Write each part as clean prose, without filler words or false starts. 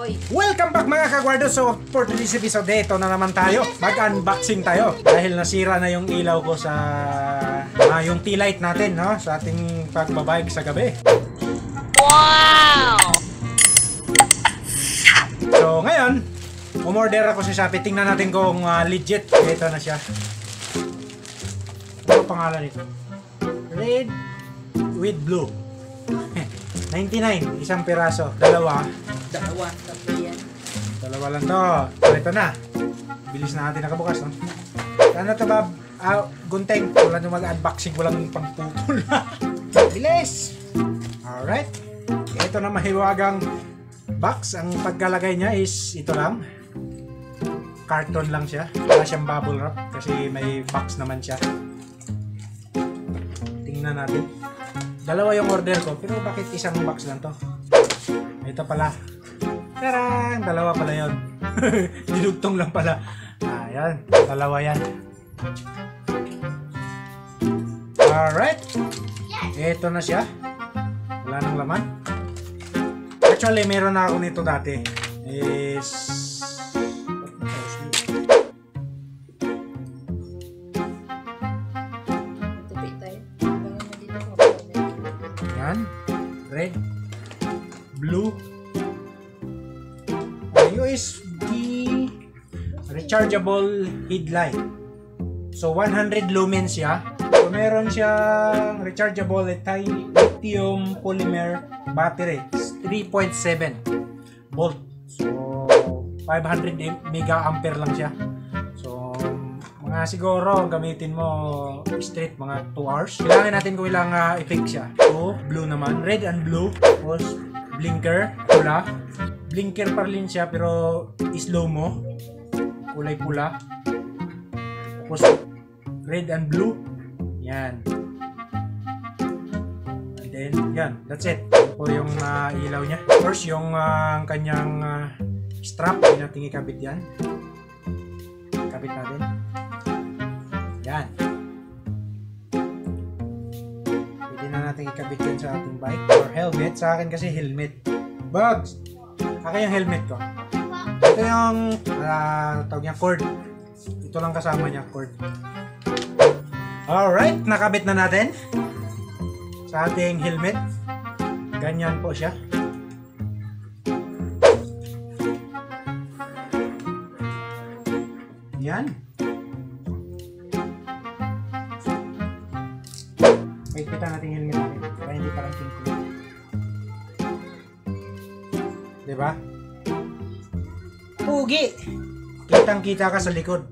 Oy. Welcome back mga kagwardo. So for today's episode, ito na naman tayo. Mag-unboxing tayo. Dahil nasira na yung ilaw ko sa yung tea light natin, no? Sa ating pagbabayag sa gabi. Wow! So ngayon, umorder ako sa Shopee. Tingnan natin kung legit. Ito na siya. Ano pangalan nito? Red with blue. 99, isang piraso. Dalawa. Tatlo yan. Dalawa lang to. So, ito na. Bilis na natin nakabukas, no? Ano to, Bob? Gunteng. Wala nyo mag-unboxing. Walang pangputol. Bilis! Alright. Ito na mahiwagang box. Ang pagkalagay niya is ito lang. Carton lang siya. Wala siyang bubble wrap kasi may box naman siya. Tingnan natin. Dalawa yung order ko, pero bakit isang box lang to? Ito pala. Tarang! Dalawa pala yun. Dinugtong lang pala. Ayan. Dalawa yan. Alright. Ito na siya. Wala nang laman. Actually, meron na ako nito dati. Red, blue, USB rechargeable headlight. So 100 lumens siya. So meron siyang rechargeable tiny lithium polymer battery, 3.7 volt. So 500 mAh lang siya. So mga siguro gamitin mo straight mga 2 hours. Kailangan natin kung ilang effect siya. So, blue naman. Red and blue. Tapos, blinker. Pula. Blinker pa rin siya pero slow mo. Kulay pula. Tapos, red and blue. Yan. And then, yan. That's it. Ito po yung ilaw niya. First, yung kanyang strap. Hindi natin ikabit yan. Ikabit natin. Yan. Pwede na natin ikabit yan sa ating bike or helmet. Sa akin kasi helmet. Bugs! Akin yung helmet ko. Ito yung tawag niya cord. Ito lang kasama niya cord. Alright, nakabit na natin sa ating helmet. Ganyan po siya. Yan. Kita natin yung helmet natin para hindi parang tingko. Diba? Pugi! Kitang kita ka sa likod.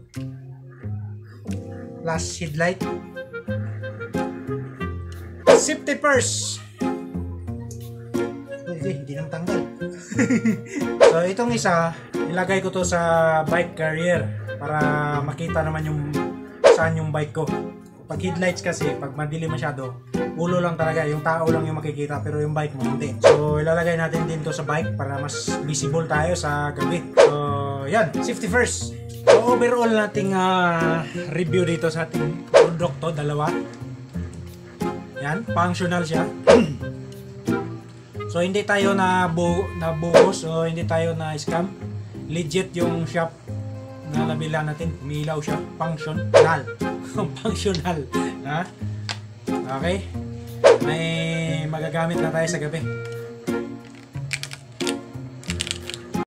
Plus headlight. Safety purse. Hindi nang tanggal. So itong isa, ilagay ko to sa bike carrier para makita naman yung saan yung bike ko. Pag headlights kasi, pag madilim masyado, ulo lang talaga, yung tao lang yung makikita pero yung bike mo hindi. So ilalagay natin din to sa bike para mas visible tayo sa gabi. So yan, safety first. So overall nating review dito sa ating product to, dalawa. Yan, functional siya. So hindi tayo nabuhos o hindi tayo na scam. Legit yung shop na nabila natin, umilaw siya, functional. Functional, ha? Okay? May magagamit na tayo sa gabi.